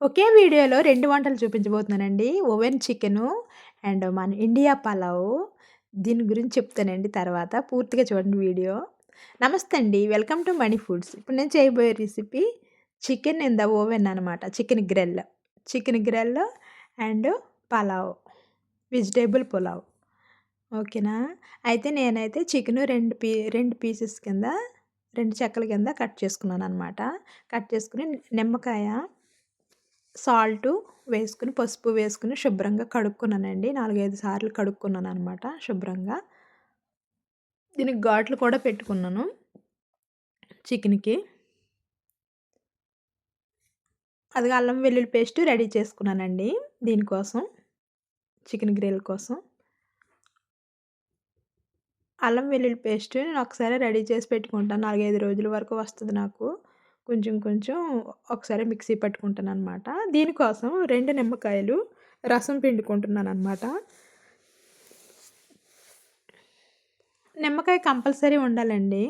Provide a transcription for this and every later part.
ఒకే వీడియోలో 2 వంటలు చూపించబోతున్నానండి. ఓవెన్ చికెను అండ్ మన ఇండియా పలావు. దీని గురించి చెప్తానండి తర్వాత. పూర్తిగా చూడండి వీడియో. నమస్తే అండి. Welcome to Mani foods. ఇప్పుడు నేను చేయబోయే recipe chicken in the oven అనమాట. Chicken grill. Chicken grill and pulao. Vegetable pulao. ఓకేనా? అయితే నేనైతే చికెను 2 పీసెస్ కింద 2 చెక్కల కింద కట్ చేసుకున్నాననమాట. కట్ చేసుకొని నిమ్మకాయ సాల్టు వేసుకొని, పసుపు వేసుకొని శుభ్రంగా కడుక్కున్నానండి. 4, 5 సార్లు కడుక్కున్నాననమాట శుభ్రంగా. దీనికి ఘాట్లు కూడా పెట్టుకున్నాను చికెన్‌కి. అదిగో అల్లం వెల్లుల్లి పేస్ట్ రెడీ చేసుకున్నానండి దీనికోసం. చికెన్ గ్రిల్ కోసం. అల్లం వెల్లుల్లి పేస్ట్ నేను ఒకసారి రెడీ చేసి పెట్టుకుంటాను. 4, 5 రోజుల వరకు వస్తది నాకు. కొంచెం కొంచెం ఒకసారి మిక్సీ పట్టుకుంటాననమాట. దీనికోసం 2 నిమ్మకాయలు రసం పిండుకుంటున్నాననమాట. నిమ్మకాయ కంపల్సరీ ఉండాలండి.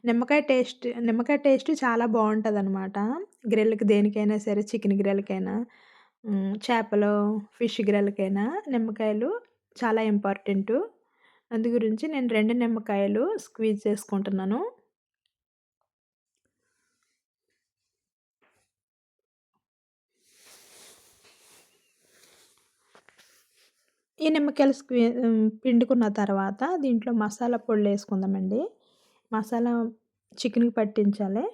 నిమ్మకాయ టేస్ట్ చాలా బావుంటదనమాట. గ్రిల్‌కి దేనికైనా సరే చికెన్ గ్రిల్‌కైనా, చేపలు, ఫిష్ గ్రిల్‌కైనా నిమ్మకాయలు చాలా ఇంపార్టెంటు. అందు గురించి నేను 2 నిమ్మకాయలు స్క్వీజ్ చేసుకుంటున్నాను. ఈ నిమ్మకాయలు పిండుకున్న తర్వాత దీంట్లో మసాలా పొడులేసుకుందామండి. మసాలా చికెన్‌కి పట్టించాలి.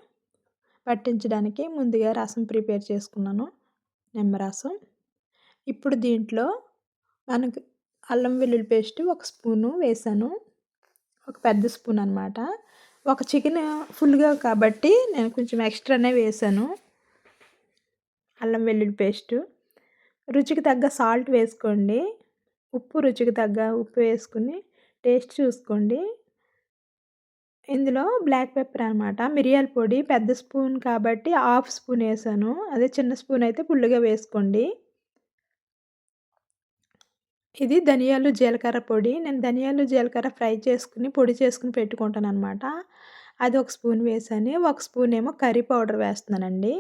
పట్టించడానికి ముందుగా రసం ప్రిపేర్ చేసుకున్నాను. నిమ్మరసం. ఇప్పుడు దీంట్లో మనకు అల్లం వెల్లుల్లి పేస్ట్ ఒక స్పూను వేసాను. ఒక పెద్ద స్పూన్ అనమాట. ఒక చికెను ఫుల్‌గా కాబట్టి నేను కొంచెం ఎక్స్‌ట్రానే వేసాను. అల్లం వెల్లుల్లి పేస్టు. రుచికి తగ్గ సాల్ట్ వేసుకోండి. రుచికి తగ్గ ఉప్పు వేసుకొని టేస్ట్ చూసుకోండి. ఇందులో బ్లాక్ పెప్పర్ అనమాట. మిరియాల పొడి పెద్ద స్పూన్ కాబట్టి హాఫ్ స్పూన్ ఏసాను. అదే చిన్న స్పూన్ అయితే ఫుల్లుగా వేసుకోండి. ఇది ధనియాలు, జీలకర్ర పొడి. నేను ధనియాలు, జీలకర్ర ఫ్రై చేసుకొని, పొడి చేసుకొని పెట్టుకుంటాననమాట. అది ఒక స్పూన్ వేసాను. ఒక స్పూన్ ఏమో కర్రీ పౌడర్ వేస్తున్నానండి.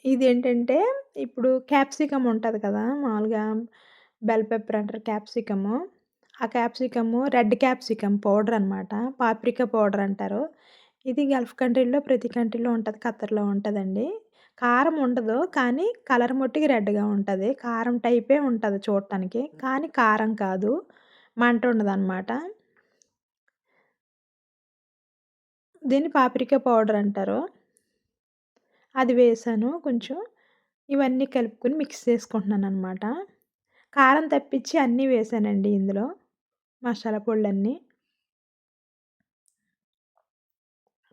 ఇదేంటంటే ఇప్పుడు క్యాప్సికమ్ ఉంటది కదా! మామూలుగా బెల్ పెప్పర్ అంటారు క్యాప్సికము. ఆ క్యాప్సికము రెడ్ క్యాప్సికమ్ పౌడర్ అనమాట. పాప్రికా పౌడర్ అంటారు. ఇది గల్ఫ్ కంట్రీలో ప్రతి కంట్రీలో ఉంటది. ఖత్తర్‌లో ఉంటదండి. కారం ఉండదు. కానీ కలర్ మట్టికి రెడ్‌గా ఉంటది. కారం టైపే ఉంటది చూడటానికి. కానీ కారం కాదు. మంట ఉండదనమాట. దీన్ని పాప్రికా పౌడర్ అంటారు. అది వేసాను కొంచెం. ఇవన్నీ కలుపుకొని మిక్స్ చేసుకుంటున్నాననమాట. కారం తప్పించి అన్నీ వేసానండి ఇందులో. మసాలా పొడులన్నీ.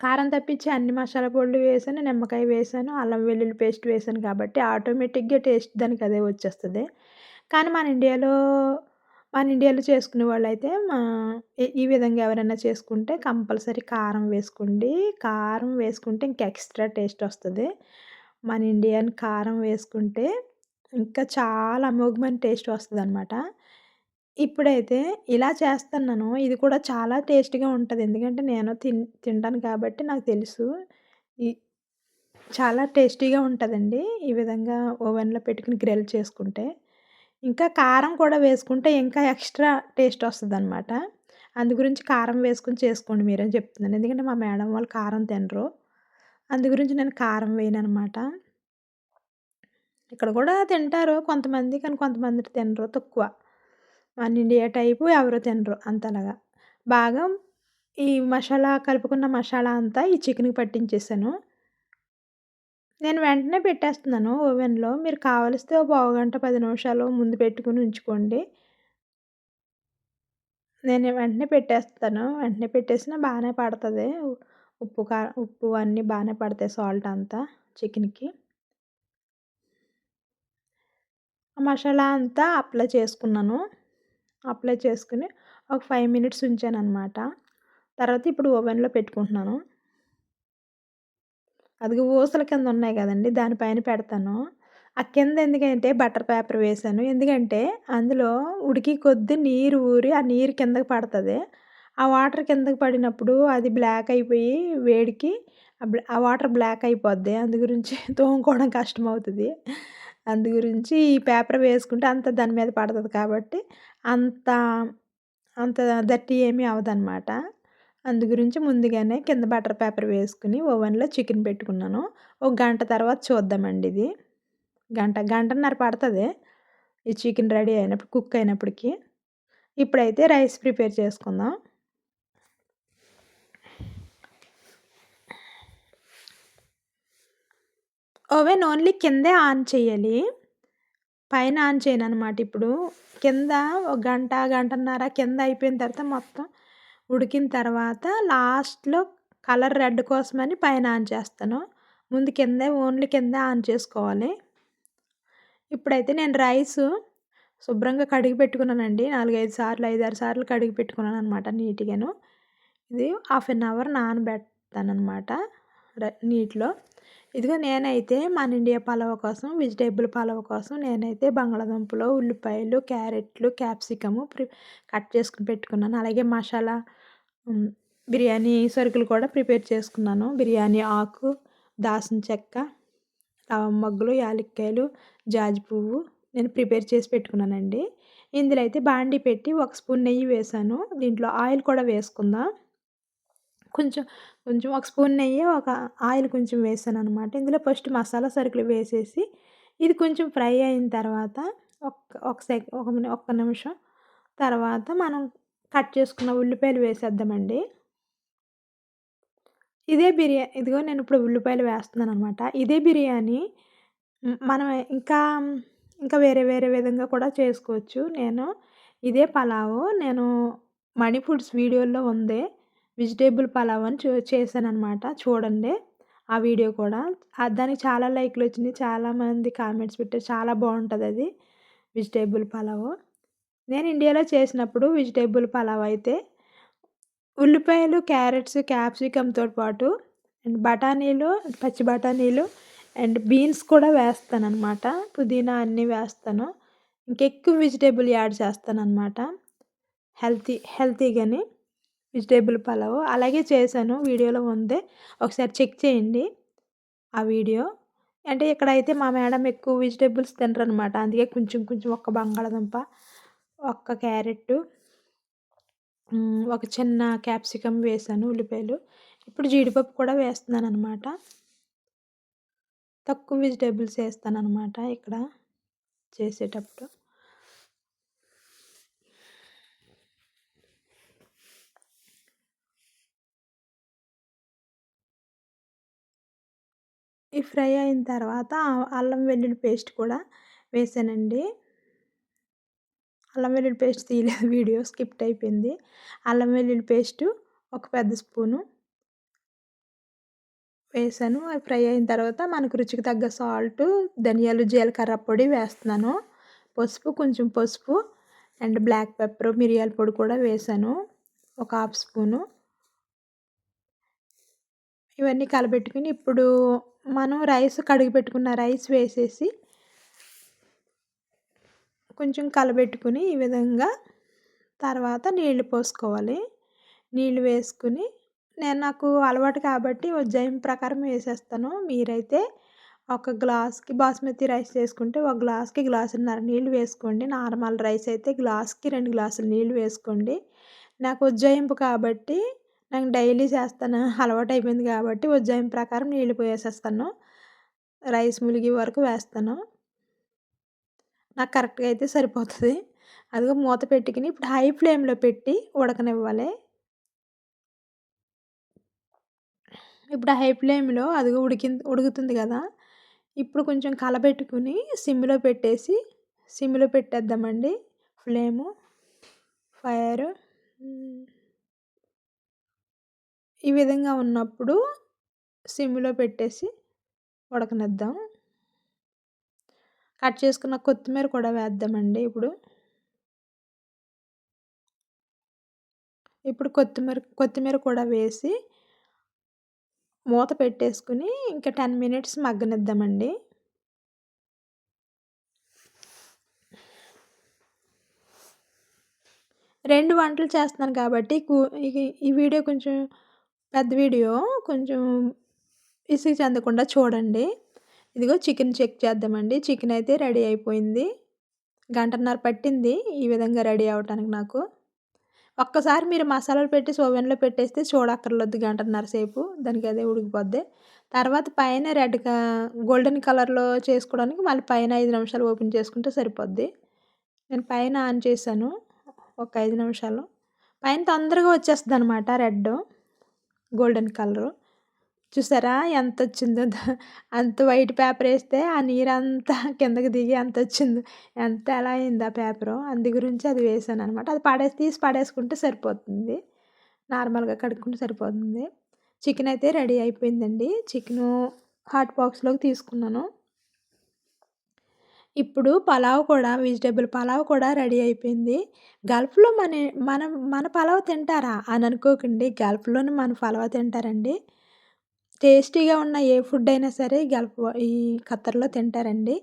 కారం తప్పించి అన్ని మసాలా పొడులు వేసాను, నిమ్మకాయ వేసాను, అల్లం వెల్లుల్లి పేస్ట్ వేసాను కాబట్టి ఆటోమేటిక్‌గా టేస్ట్ దానికి అదే వచ్చేస్తది. కానీ మన ఇండియాలో చేసుకునే వాళ్ళైతే ఈ విధంగా ఎవరైనా చేసుకుంటే కంపల్సరీ కారం వేసుకోండి. కారం వేసుకుంటే ఇంకా ఎక్స్‌ట్రా టేస్ట్ వస్తది. మన ఇండియన్ కారం వేసుకుంటే ఇంకా చాలా అమోఘమైన టేస్ట్ వస్తదనమాట. ఇప్పుడైతే ఇలా చేస్తన్నాను. ఇది కూడా చాలా టేస్టీగా ఉంటది. ఎందుకంటే నేను తింటాను కాబట్టి నాకు తెలుసు. ఈ చాలా టేస్టీగా ఉంటదండి. ఈ విధంగా ఓవెన్‌లో పెట్టుకొని గ్రిల్ చేసుకుంటే. ఇంకా కారం కూడా వేసుకుంటే ఇంకా ఎక్స్‌ట్రా టేస్ట్ వస్తదనమాట. అందు గురించి కారం వేసుకొని చేసుకోండి మీరని చెప్తున్నాను. ఎందుకంటే మా మేడం వాళ్ళు కారం తినరు. అందు గురించి నేను కారం వేయననమాట. ఇక్కడ కూడా తింటారు కొంతమంది. కానీ కొంతమంది తినరు తక్కువ. మన ఇండియా టైపు ఎవరు తినరు అంతలాగా. బాగా ఈ మసాలా కలుపుకున్న మసాలా అంతా ఈ చికెన్‌కి పట్టించేసాను. నేను వెంటనే పెట్టేస్తున్నాను ఓవెన్‌లో. మీరు కావలిస్తే ఓ పావుగంట, 10 నిమిషాలు ముందు పెట్టుకొని ఉంచుకోండి. నేను వెంటనే పెట్టేస్తాను. వెంటనే పెట్టేసినా బానే పడతది. ఉప్పు అన్నీ బానే పడతాయి సాల్ట్ అంతా చికెన్‌కి. ఆ మసాలా అంతా అప్లై చేసుకున్నాను. అప్లై చేసుకొని ఒక 5 మినిట్స్ ఉంచాననమాట. తర్వాత ఇప్పుడు ఓవెన్‌లో పెట్టుకుంటున్నాను. అదిగో ఊసల కింద ఉన్నాయి గదండీ! దానిపైన పెడతాను. ఆ కింద ఎందుకంటే బటర్ పేపర్ వేశాను. ఎందుకంటే అందులో ఉడికే కొద్దీ నీరు ఊరి ఆ నీరు కిందకి పడతది. ఆ వాటర్ కిందకి పడినప్పుడు అది బ్లాక్ అయిపోయి వేడికి ఆ వాటర్ బ్లాక్ అయిపోద్ది. అందు గురించి తోముకోవడం కష్టమవుతది. అందు గురించి ఈ పేపర్ వేసుకుంటే అంత దాని మీద పడతది కాబట్టి అంత అంత డర్టీ ఏమీ అవ్వదనమాట. అందు గురించి ముందుగానే కింద బటర్ పేపర్ వేసుకొని ఓవెన్‌లో చికెన్ పెట్టుకున్నాను. ఒక గంట తర్వాత చూద్దామండి ఇది. గంటన్నర పడతది. ఈ చికెన్ రెడీ అయినప్పుడు కుక్ అయినప్పటికి. ఇప్పుడైతే రైస్ ప్రిపేర్ చేసుకుందాం. ఓవెన్ ఓన్లీ కిందే ఆన్ చేయాలి. పైన ఆన్ చేయననమాట ఇప్పుడు. కింద ఒక గంట, గంటన్నర కింద అయిపోయిన తర్వాత మొత్తం ఉడికిన తర్వాత లాస్ట్‌లో కలర్ రెడ్ కోసమని పైన ఆన్ చేస్తాను. ముందు కిందే ఓన్లీ కిందే ఆన్ చేసుకోవాలి. ఇప్పుడైతే నేను రైసు శుభ్రంగా కడిగి పెట్టుకున్నానండి. 4, 5 సార్లు, 5, 6 సార్లు కడిగి పెట్టుకున్నాననమాట నీట్‌గాను. ఇది హాఫ్ ఎన్ అవర్ నానబెడతాననమాట నీటిలో. ఇదిగో నేనైతే మన ఇండియా పలావ్ కోసం, వెజిటేబుల్ పలావ్ కోసం నేనైతే బంగాళాదుంపలు, ఉల్లిపాయలు, క్యారెట్లు, క్యాప్సికము కట్ చేసుకొని పెట్టుకున్నాను. అలాగే మసాలా బిర్యానీ సరుకులు కూడా ప్రిపేర్ చేసుకున్నాను. బిర్యానీ ఆకు, దాల్చిన చెక్క, మొగ్గలు, యాలక్కాయలు, జాజి పువ్వు నేను ప్రిపేర్ చేసి పెట్టుకున్నానండి. ఇందులో అయితే బాండీ పెట్టి ఒక స్పూన్ నెయ్యి వేశాను. దీంట్లో ఆయిల్ కూడా వేసుకుందాం. కొంచెం కొంచెం ఒక స్పూన్ నెయ్యి, ఒక ఆయిల్ కొంచెం వేసాననమాట. ఇందులో ఫస్ట్ మసాలా సరుకులు వేసేసి ఇది కొంచెం ఫ్రై అయిన తర్వాత ఒక్క నిమిషం తర్వాత మనం కట్ చేసుకున్న ఉల్లిపాయలు వేసేద్దామండి. ఇదిగో నేను ఇప్పుడు ఉల్లిపాయలు వేస్తున్నాననమాట. ఇదే బిర్యానీ మనం ఇంకా వేరే వేరే విధంగా కూడా చేసుకోవచ్చు. ఇదే పలావు నేను మణి ఫుడ్స్ వీడియోలో ఉంది. వెజిటేబుల్ పలావ్ అని చేశాననమాట. చూడండి ఆ వీడియో కూడా. దానికి చాలా లైక్‌లొచ్చినియి. చాలామంది కామెంట్స్ పెట్టారు. చాలా బావుంటదది వెజిటేబుల్ పలావు. నేను ఇండియాలో చేసినప్పుడు వెజిటేబుల్ పలావ్ అయితే ఉల్లిపాయలు, క్యారెట్స్, క్యాప్సికమ్‌తో పాటు అండ్ బఠానీలు, పచ్చి బఠానీలు అండ్ బీన్స్ కూడా వేస్తాననమాట. పుదీనా అన్నీ వేస్తాను. ఇంకెక్కువ వెజిటేబుల్ యాడ్ చేస్తాననమాట. హెల్తీగాని వెజిటేబుల్ పలావు. అలాగే చేశాను. వీడియోలో ఉంది. ఒకసారి చెక్ చేయండి ఆ వీడియో. అంటే ఇక్కడైతే మా మేడం ఎక్కువ వెజిటేబుల్స్ తినరనమాట. అందుకే కొంచెం కొంచెం ఒక్క బంగాళాదుంప, ఒక్క క్యారెట్టు, ఒక చిన్న క్యాప్సికమ్ వేశాను, ఉల్లిపాయలు. ఇప్పుడు జీడిపప్పు కూడా వేస్తున్నాననమాట. తక్కువ వెజిటేబుల్స్ ఏస్తాననమాట ఇక్కడ చేసేటప్పుడు. ఈ ఫ్రై అయిన తర్వాత అల్లం వెల్లుల్లి పేస్ట్ కూడా వేసానండి. అల్లం వెల్లుల్లి పేస్ట్ తీయలేదు వీడియో స్కిప్ అయిపోయింది. అల్లం వెల్లుల్లి పేస్టు ఒక పెద్ద స్పూను వేసాను. అవి ఫ్రై అయిన తర్వాత మనకు రుచికి తగ్గ సాల్టు, ధనియాలు, జీలకర్ర పొడి వేస్తున్నాను. కొంచెం పసుపు అండ్ బ్లాక్ పెప్పర్, మిరియాల పొడి కూడా వేసాను. ఒక హాఫ్ స్పూను. ఇవన్నీ కలబెట్టుకొని ఇప్పుడు మనం కడిగి పెట్టుకున్న రైస్ వేసేసి కొంచెం కలబెట్టుకొని ఈ విధంగా తర్వాత నీళ్లు పోసుకోవాలి. నీళ్లు వేసుకొని నాకు అలవాటు కాబట్టి ఉజ్జాయింపు ప్రకారం వేసేస్తాను. మీరైతే ఒక గ్లాస్‌కి బాస్మతి రైస్ చేసుకుంటే ఒక గ్లాస్‌కి గ్లాసున్నర నీళ్లు వేసుకోండి. నార్మల్ రైస్ అయితే గ్లాస్‌కి 2 గ్లాసులు నీళ్లు వేసుకోండి. నాకు ఉజ్జాయింపు కాబట్టి నేను డైలీ చేస్తాను. అలవాటయిపోయింది కాబట్టి ఉజ్జాయింపు ప్రకారం నీళ్లు పోసేస్తాను. రైస్ ములిగే వరకు వేస్తాను. నాకు కరెక్ట్‌గా అయితే సరిపోతది. అదిగో మూత పెట్టుకొని ఇప్పుడు హై ఫ్లేమ్‌లో పెట్టి ఉడకనివ్వాలి. ఇప్పుడు హై ఫ్లేమ్‌లో అదిగో ఉడుకుతుంది కదా! ఇప్పుడు కొంచెం కలబెట్టుకొని సిమ్‌లో పెట్టేద్దామండి ఫైరు. ఈ విధంగా ఉన్నప్పుడు సిమ్‌లో పెట్టేసి ఉడకనిద్దాం. కట్ చేసుకున్న కొత్తిమీర కూడా వేద్దామండి ఇప్పుడు. ఇప్పుడు కొత్తిమీర కూడా వేసి మూత పెట్టేసుకొని ఇంకా 10 మినిట్స్ మగ్గనిద్దామండి. 2 వంటలు చేస్తున్నాను కాబట్టి ఇగ ఈ వీడియో కొంచెం పెద్ద వీడియో. కొంచెం విసుగు చెందకుండా చూడండి. ఇదిగో చికెన్ చెక్ చేద్దామండి. చికెన్ అయితే రెడీ అయిపోయింది. గంటన్నర పట్టింది ఈ విధంగా రెడీ అవ్వటానికి నాకు. ఒక్కసారి మీరు మసాలాలు పెట్టి ఓవెన్‌లో పెట్టేస్తే చూడక్కర్లేదు గంటన్నర సేపు. దానికి అదే ఉడికిపోద్ది. తర్వాత పైన గోల్డెన్ కలర్‌లో చేసుకోవడానికి మళ్ళీ పైన 5 నిమిషాలు ఓపెన్ చేసుకుంటే సరిపోద్ది. నేను పైన ఆన్ చేశాను. ఒక 5 నిమిషాలు. పైన తొందరగా వచ్చేస్తదనమాట గోల్డెన్ కలరు. చూసారా ఎంతొచ్చిందో అంత వైట్ పేపరేస్తే ఆ నీరంతా కిందకి దిగి ఎంతొచ్చిందో. ఎలా అయింది ఆ పేపరు. అందు గురించి అది వేసాననమాట. అది తీసి పడేసుకుంటే సరిపోతుంది. నార్మల్‌గా కడుక్కుంటే సరిపోతుంది. చికెనయితే రెడీ అయిపోయిందండి. చికెను హాట్ బాక్స్‌లోకి తీసుకున్నాను. ఇప్పుడు వెజిటబుల్ పలావ్ కూడా రెడీ అయిపోయింది. గల్ఫ్‌లో మన పలావ్ తింటారా అని అనుకోకండి. గల్ఫ్‌లోనే మన పలావ్ తింటారండి. టేస్టీగా ఉన్న ఏ ఫుడ్ అయినా సరే ఈ ఖత్తర్‌లో తింటారండి.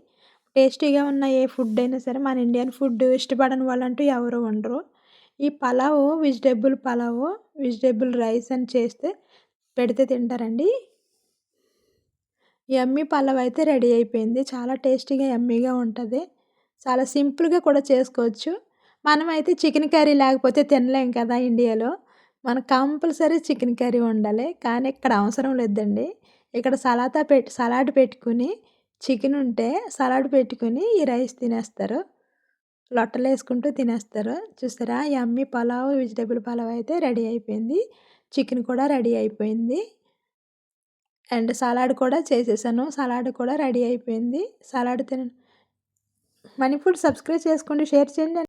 టేస్టీగా ఉన్న ఏ ఫుడ్ అయినా సరే మన ఇండియన్ ఫుడ్ ఇష్టపడని వాళ్ళంటూ ఎవరు ఉండరు. ఈ వెజిటబుల్ రైస్ అని చేస్తే పెడితే తింటారండి. యమ్మీ పలావ్ అయితే రెడీ అయిపోయింది. చాలా టేస్టీగా, యమ్మీగా ఉంటది. చాలా సింపుల్‌గా కూడా చేసుకోవచ్చు. మనమైతే చికెన్ కర్రీ లేకపోతే తినలేం కదా ఇండియాలో. మనకు కంపల్సరీ చికెన్ కర్రీ ఉండాలి. కానీ ఇక్కడ అవసరం లేదండి. ఇక్కడ సలాడ్ పెట్టుకొని చికెన్ ఉంటే సలాడ్ పెట్టుకొని ఈ రైస్ తినేస్తారు. లొట్టలేసుకుంటూ తినేస్తారు. చూసారా వెజిటబుల్ పలావ్ అయితే రెడీ అయిపోయింది. చికెన్ కూడా రెడీ అయిపోయింది. అండ్ సలాడ్ కూడా చేసేసాను. సలాడ్ కూడా రెడీ అయిపోయింది. మనీ ఫుడ్ సబ్స్క్రైబ్ చేసుకోండి. షేర్ చేయండి.